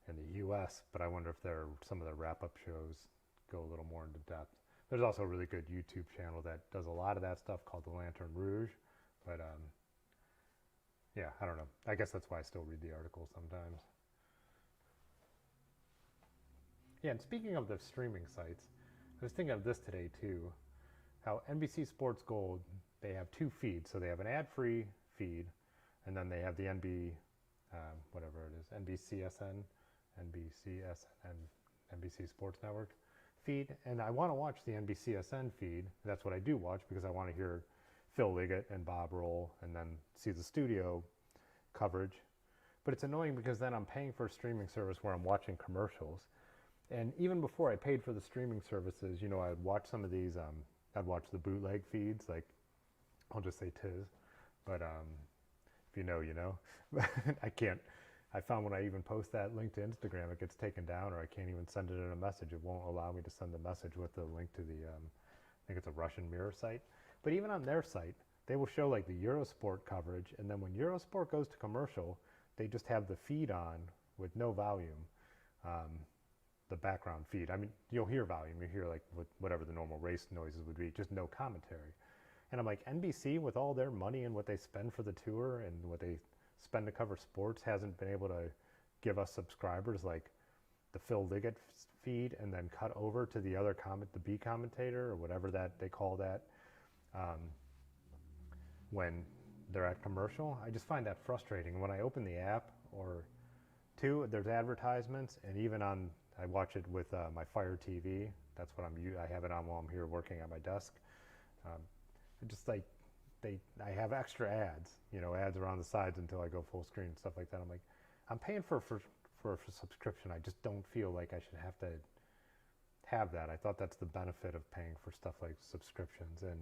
in the U.S., but I wonder if some of the wrap-up shows go a little more into depth. There's also a really good YouTube channel that does a lot of that stuff called the Lantern Rouge, but yeah, I don't know. I guess that's why I still read the articles sometimes. Yeah, and speaking of the streaming sites, I was thinking of this today too, how NBC Sports Gold, they have 2 feeds. So they have an ad-free feed, and then they have the whatever it is, NBCSN, NBC Sports Network feed. And I want to watch the NBCSN feed. That's what I do watch because I want to hear Phil Liggett and Bob Roll and then see the studio coverage. But it's annoying because then I'm paying for a streaming service where I'm watching commercials. And even before I paid for the streaming services, you know, I'd watch some of these, I'd watch the bootleg feeds, like, I'll just say Tiz, but if you know, you know. I found when I even post that link to Instagram, it gets taken down, or I can't even send it in a message. It won't allow me to send the message with the link to the, I think it's a Russian mirror site. But even on their site, they will show like the Eurosport coverage, and then when Eurosport goes to commercial, they just have the feed on with no volume, the background feed. I mean, you'll hear volume, you hear like whatever the normal race noises would be, just no commentary. And I'm like, NBC, with all their money and what they spend for the tour and what they spend to cover sports, hasn't been able to give us subscribers like the Phil Liggett feed and then cut over to the other the B commentator or whatever that they call that when they're at commercial. I just find that frustrating. When I open the app or there's advertisements, and even I watch it with my Fire TV. That's what I have it on while I'm here working at my desk. Just like I have extra ads, you know, ads around the sides until I go full screen and stuff like that. I'm like, I'm paying for a subscription. I just don't feel like I should have to have that. I thought that's the benefit of paying for stuff like subscriptions. And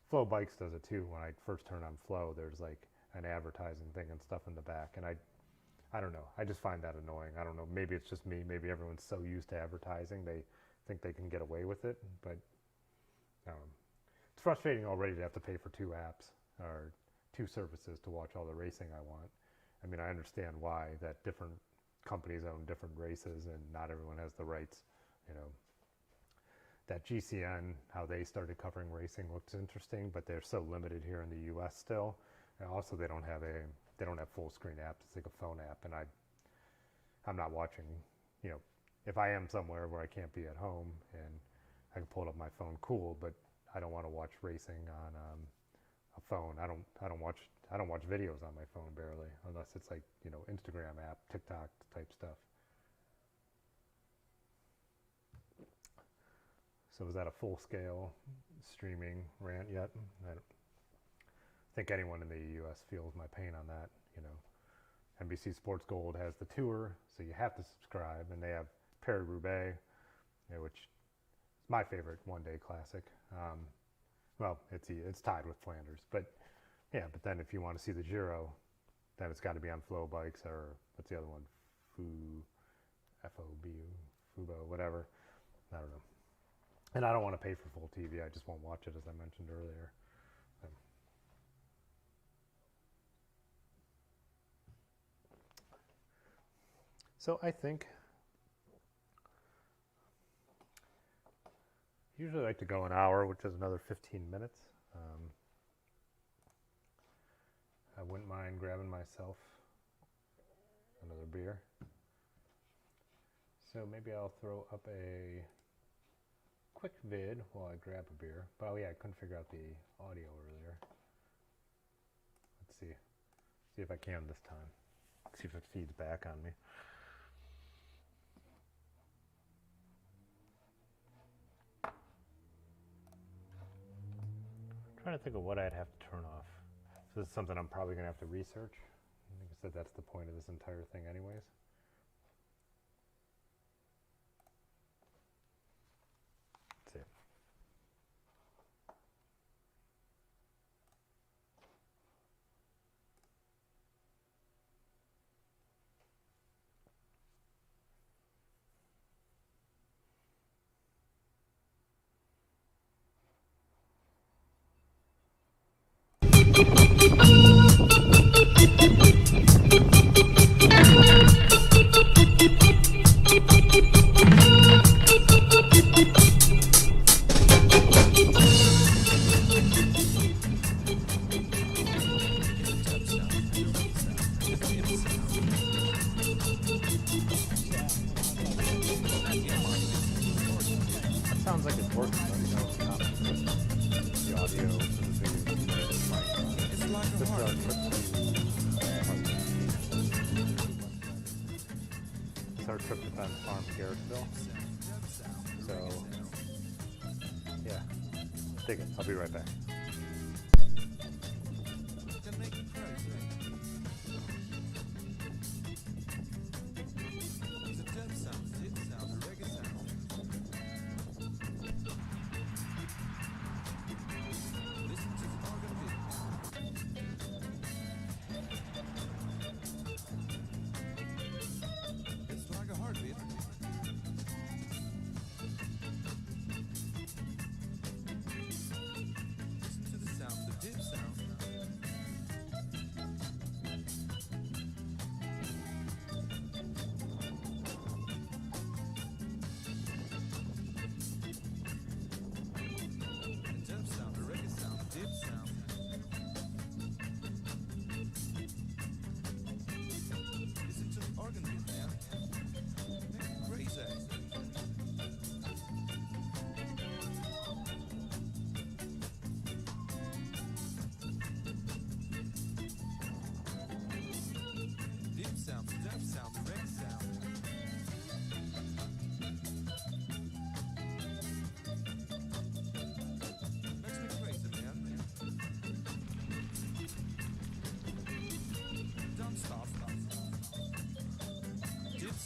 Flow Bikes does it too. When I first turn on Flow, there's like an advertising thing and stuff in the back. And I don't know. I just find that annoying. I don't know. Maybe it's just me. Maybe everyone's so used to advertising they think they can get away with it. But it's frustrating already to have to pay for 2 apps or 2 services to watch all the racing I want. I mean, I understand why that different companies own different races and not everyone has the rights. You know, that GCN, how they started covering racing looks interesting, but they're so limited here in the U.S. still. And also, they don't have full screen apps. It's like a phone app, and I'm not watching. You know, if I am somewhere where I can't be at home and I can pull it up my phone, cool. But I don't want to watch racing on a phone. I don't watch I don't watch videos on my phone barely, unless it's like, Instagram app, TikTok type stuff. So is that a full-scale streaming rant yet? I don't think anyone in the U.S. feels my pain on that. NBC Sports Gold has the tour, so you have to subscribe, and they have Paris-Roubaix, which is my favorite one-day classic. Well, it's tied with Flanders, but then if you want to see the Giro, then it's got to be on Flow Bikes, or what's the other one? Fubo, whatever. I don't know. And I don't want to pay for full TV. I just won't watch it, as I mentioned earlier. So I think usually like to go an hour, which is another 15 minutes. I wouldn't mind grabbing myself another beer. So maybe I'll throw up a quick vid while I grab a beer. But I couldn't figure out the audio earlier. Let's see if I can this time. See if it feeds back on me. I'm trying to think of what I'd have to turn off. So this is something I'm probably going to have to research. Like I said, that's the point of this entire thing anyways. Let's see. Sounds like it's working, but the audio for the video. This is our trip to Ben's farm in Garrettsville. So, dig it. I'll be right back.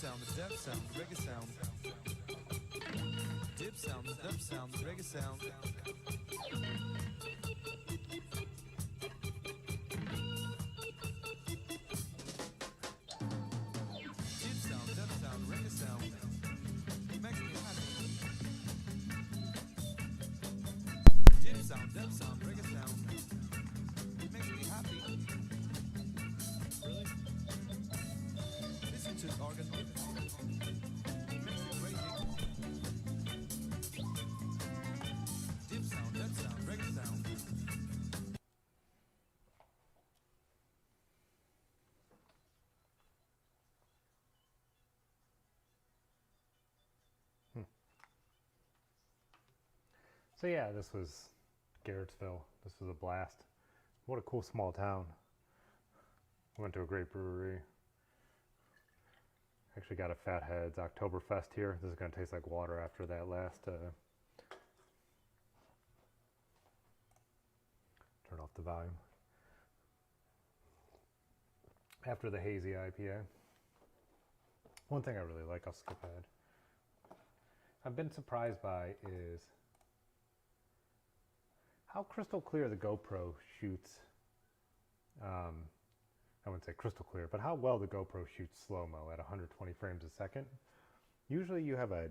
sound, the deaf sound, the reggae sound. Dip sound, the dub sound, the reggae sound. Dip sound, dub sound, reggae sound. It makes me happy. Dip sound, dub sound, reggae sound. It makes me happy. Really? Listen to the organ. It makes me crazy. Dip sound, dub sound, reggae sound. So yeah, this was Garrettsville. This was a blast. What a cool small town. Went to a great brewery. Actually got a Fatheads Oktoberfest here. This is going to taste like water after that last. Turn off the volume. After the hazy IPA. One thing I really like, I'll skip ahead. I've been surprised by is how crystal clear the GoPro shoots. I wouldn't say crystal clear, but how well the GoPro shoots slow-mo at 120 frames a second. Usually you have a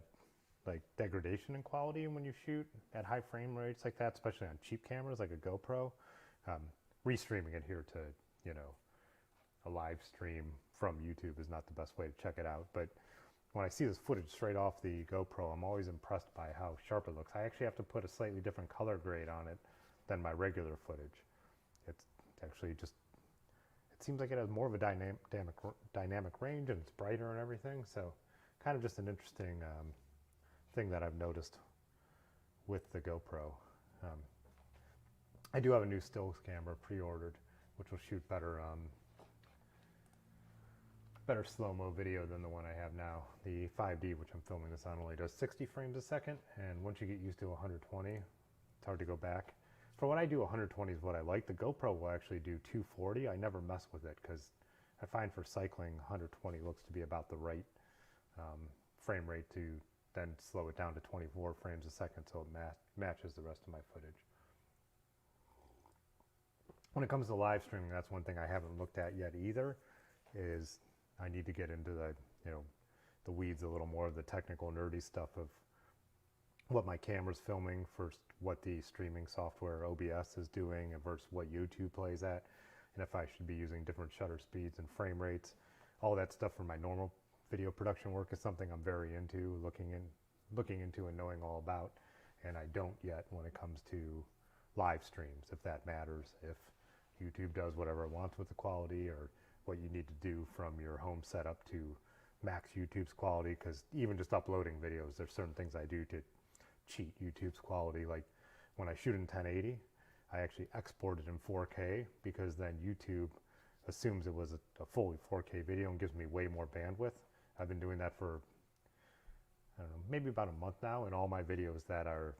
degradation in quality when you shoot at high frame rates like that, especially on cheap cameras like a GoPro. Restreaming it here to, a live stream from YouTube is not the best way to check it out. But when I see this footage straight off the GoPro, I'm always impressed by how sharp it looks. I actually have to put a slightly different color grade on it than my regular footage. It's actually just, it seems like it has more of a dynamic range, and it's brighter and everything. So kind of just an interesting thing that I've noticed with the GoPro. I do have a new stills camera pre-ordered, which will shoot better slow-mo video than the one I have now. The 5D, which I'm filming this on, only does 60 frames a second, and once you get used to 120, it's hard to go back. For what I do, 120 is what I like. The GoPro will actually do 240. I never mess with it because I find for cycling, 120 looks to be about the right frame rate to then slow it down to 24 frames a second so it matches the rest of my footage. When it comes to live streaming, that's one thing I haven't looked at yet either, is I need to get into the weeds a little more, of the technical nerdy stuff of what my camera's filming versus what the streaming software OBS is doing versus what YouTube plays at, and if I should be using different shutter speeds and frame rates. All that stuff for my normal video production work is something I'm very into, looking into and knowing all about, and I don't yet when it comes to live streams, if that matters, if YouTube does whatever it wants with the quality, or what you need to do from your home setup to max YouTube's quality. Because even just uploading videos, there's certain things I do to cheat YouTube's quality. Like when I shoot in 1080, I actually export it in 4K, because then YouTube assumes it was a fully 4K video and gives me way more bandwidth. I've been doing that for, I don't know, maybe about a month now, and all my videos that are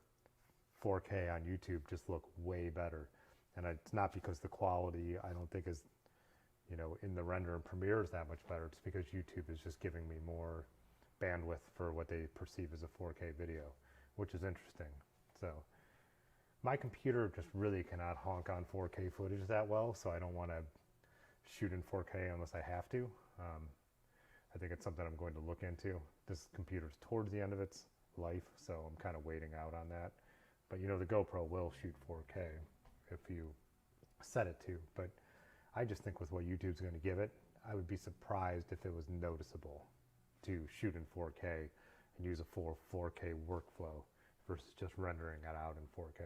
4K on YouTube just look way better. And it's not because the quality, I don't think, is, in the render and Premiere is that much better. It's because YouTube is just giving me more bandwidth for what they perceive as a 4K video, which is interesting. So my computer just really cannot honk on 4K footage that well, so I don't want to shoot in 4K unless I have to. I think it's something I'm going to look into. This computer's towards the end of its life, so I'm kind of waiting out on that. But the GoPro will shoot 4K if you set it to. But I just think with what YouTube's going to give it, I would be surprised if it was noticeable to shoot in 4K and use a full 4K workflow versus just rendering it out in 4K.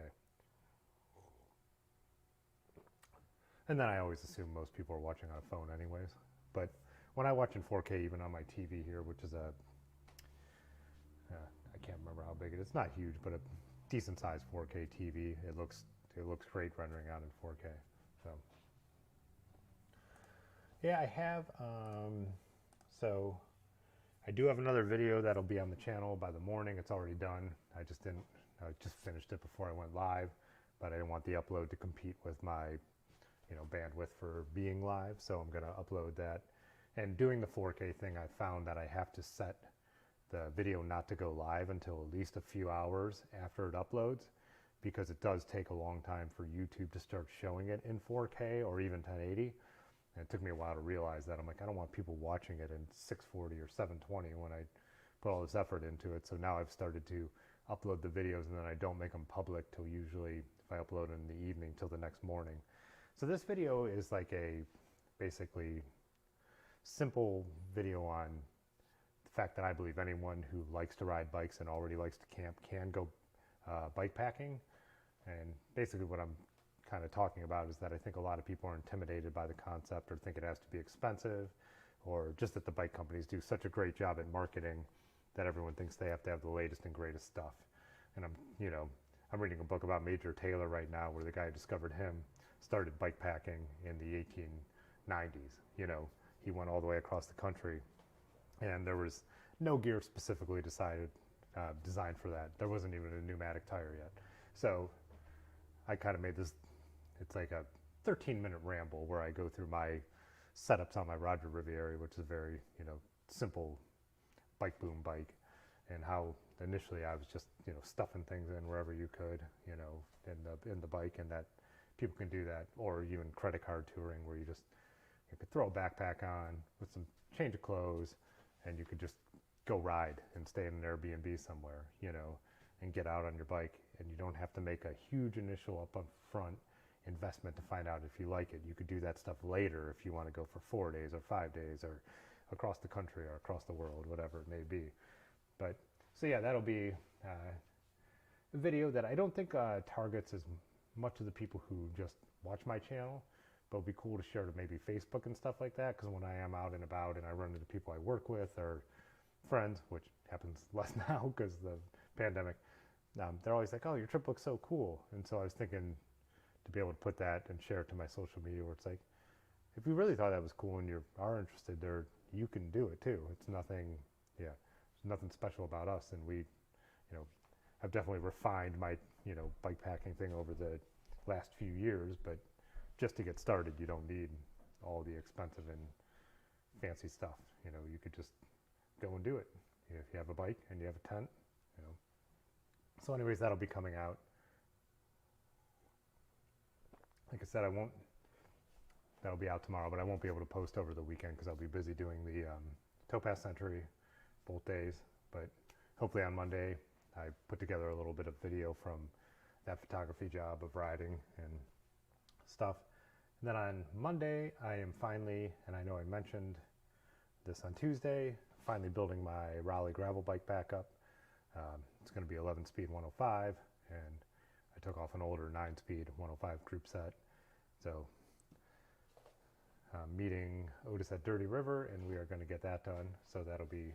And then I always assume most people are watching on a phone anyways. But when I watch in 4K, even on my TV here, which is I can't remember how big it is. It's not huge, but a decent sized 4K TV. It looks great rendering out in 4K. So yeah, I have. So I do have another video that'll be on the channel by the morning. It's already done. I just finished it before I went live, but I didn't want the upload to compete with my bandwidth for being live. So I'm gonna upload that. And doing the 4K thing, I found that I have to set the video not to go live until at least a few hours after it uploads, because it does take a long time for YouTube to start showing it in 4K or even 1080. And it took me a while to realize that. I'm like, I don't want people watching it in 640 or 720 when I put all this effort into it. So now I've started to upload the videos, and then I don't make them public till usually, if I upload in the evening, till the next morning. So this video is like a basically simple video on the fact that I believe anyone who likes to ride bikes and already likes to camp can go bike packing. And basically what I'm kind of talking about is that I think a lot of people are intimidated by the concept, or think it has to be expensive, or just that the bike companies do such a great job at marketing that everyone thinks they have to have the latest and greatest stuff. And I'm reading a book about Major Taylor right now, where the guy who discovered him started bike packing in the 90s. You know, he went all the way across the country, and there was no gear specifically designed for that. There wasn't even a pneumatic tire yet. So I kind of made this, it's like a 13-minute ramble where I go through my setups on my Roger Riviera, which is a very, you know, simple bike boom bike, and how initially I was just, you know, stuffing things in wherever you could, you know, in the bike, and that people can do that, or even credit card touring where you could throw a backpack on with some change of clothes, and you could just go ride and stay in an Airbnb somewhere, you know, and get out on your bike, and you don't have to make a huge initial up front investment to find out if you like it. You could do that stuff later if you want to go for 4 days or 5 days or across the country or across the world, whatever it may be. But so yeah, that'll be a video that I don't think targets as much of the people who just watch my channel, but it'll be cool to share to maybe Facebook and stuff like that, because when I am out and about and I run into people I work with or friends, which happens less now because of the pandemic, they're always like, oh, your trip looks so cool. And so I was thinking to be able to put that and share it to my social media, where it's like, if you really thought that was cool and you are interested there, you can do it too. It's nothing, yeah, there's nothing special about us. And we, you know, I've definitely refined my, you know, bike packing thing over the last few years, but just to get started, you don't need all the expensive and fancy stuff. You know, you could just go and do it. If you have a bike and you have a tent, you know. So anyways, that'll be coming out. Like I said, that'll be out tomorrow, but I won't be able to post over the weekend because I'll be busy doing the Topaz Century both days. But hopefully on Monday, I put together a little bit of video from that photography job of riding and stuff. And then on Monday, I am finally, and I know I mentioned this on Tuesday, finally building my Raleigh gravel bike back up. It's going to be 11-speed 105, and I took off an older 9-speed 105 group set. So meeting Otis at Dirty River, and we are going to get that done. So that'll be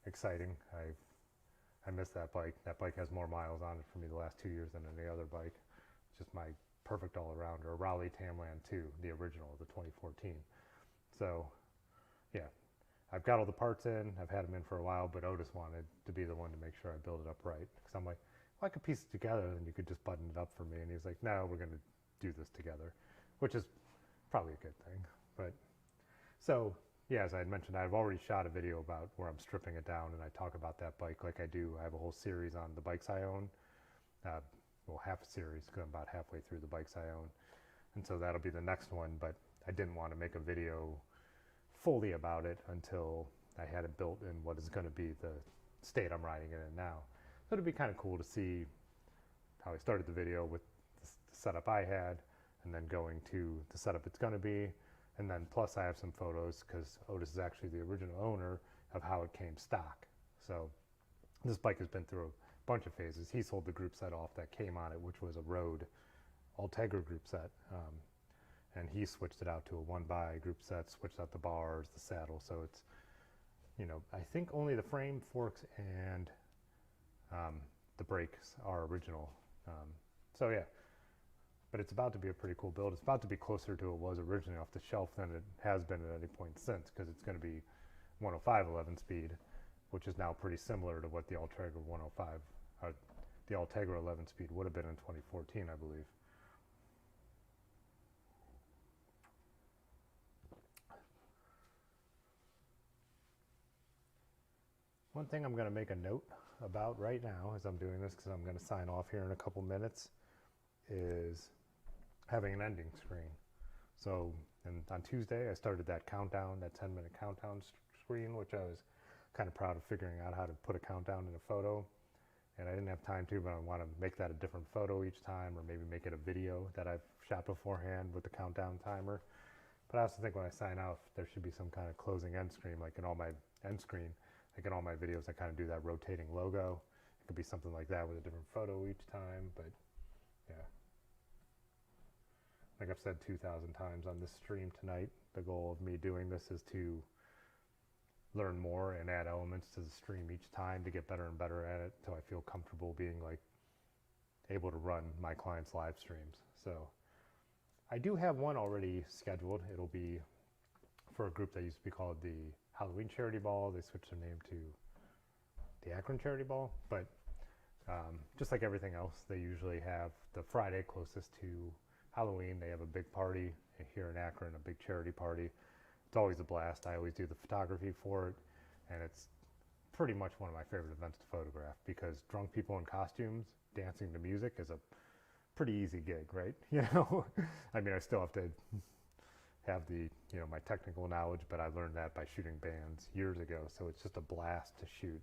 exciting. I miss that bike. That bike has more miles on it for me the last 2 years than any other bike. It's just my perfect all-arounder, a Raleigh Tamland 2, the original, the 2014. So yeah, I've got all the parts in. I've had them in for a while, but Otis wanted to be the one to make sure I build it up right. Because I'm like, well, I could piece it together and you could just button it up for me. And he's like, no, we're going to do this together, which is probably a good thing. But so yeah, as I had mentioned, I've already shot a video about where I'm stripping it down, and I talk about that bike like I do. I have a whole series on the bikes I own. Well, half a series, because I'm about halfway through the bikes I own. And so that'll be the next one, but I didn't want to make a video fully about it until I had it built in what is going to be the state I'm riding it in now. So it'd be kind of cool to see how I started the video with the setup I had, and then going to the setup it's going to be. And then plus I have some photos, because Otis is actually the original owner, of how it came stock. So this bike has been through a bunch of phases. He sold the group set off that came on it, which was a road Ultegra group set. And he switched it out to a one-by group set, switched out the bars, the saddle. So it's, you know, I think only the frame, forks, and the brakes are original. So yeah, but it's about to be a pretty cool build. It's about to be closer to what was originally off the shelf than it has been at any point since, because it's going to be 105 11-speed, which is now pretty similar to what the Ultegra 105, the Ultegra 11-speed would have been in 2014, I believe. One thing I'm going to make a note about right now as I'm doing this, because I'm going to sign off here in a couple minutes, is having an ending screen. So, and on Tuesday I started that countdown, that 10-minute countdown screen, which I was kind of proud of figuring out how to put a countdown in a photo. And I didn't have time to, but I want to make that a different photo each time, or maybe make it a video that I've shot beforehand with the countdown timer. But I also think when I sign off, there should be some kind of closing end screen, like in all my end screen. Like in all my videos, I kind of do that rotating logo. It could be something like that with a different photo each time, but yeah. Like I've said 2,000 times on this stream tonight, the goal of me doing this is to learn more and add elements to the stream each time to get better and better at it until I feel comfortable being like able to run my clients' live streams. So I do have one already scheduled. It'll be for a group that used to be called the Halloween Charity Ball. They switched their name to the Akron Charity Ball. But just like everything else, they usually have the Friday closest to Halloween. They have a big party here in Akron, a big charity party. It's always a blast. I always do the photography for it, and it's pretty much one of my favorite events to photograph because drunk people in costumes dancing to music is a pretty easy gig, right? You know, I mean, I still have to have the, you know, my technical knowledge, but I learned that by shooting bands years ago. So it's just a blast to shoot.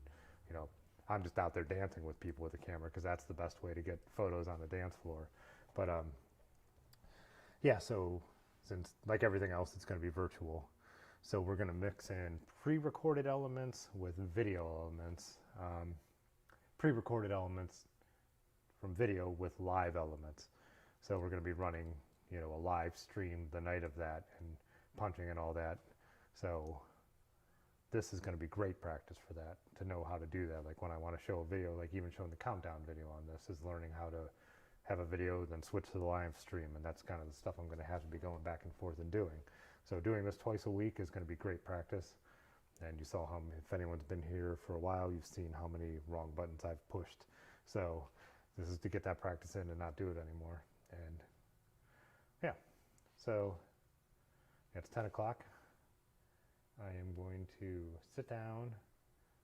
You know, I'm just out there dancing with people with a camera because that's the best way to get photos on the dance floor. But yeah, so since like everything else, it's going to be virtual. So we're going to mix in pre-recorded elements with video elements, pre-recorded elements from video with live elements. So we're going to be running, you know, a live stream the night of that and punching and all that. So this is going to be great practice for that, to know how to do that. Like when I want to show a video, like even showing the countdown video on this is learning how to have a video, then switch to the live stream. And that's kind of the stuff I'm going to have to be going back and forth and doing. So doing this twice a week is going to be great practice. And you saw how, if anyone's been here for a while, you've seen how many wrong buttons I've pushed. So this is to get that practice in and not do it anymore. And yeah, so it's 10 o'clock. I am going to sit down,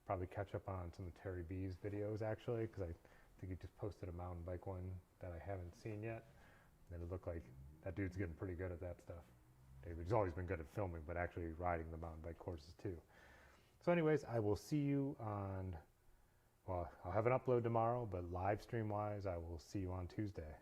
probably catch up on some of Terry B's videos actually, because I think he just posted a mountain bike one that I haven't seen yet. And it looked like that dude's getting pretty good at that stuff. David's always been good at filming, but actually riding the mountain bike courses too. So anyways, I will see you on, well, I'll have an upload tomorrow, but live stream wise, I will see you on Tuesday.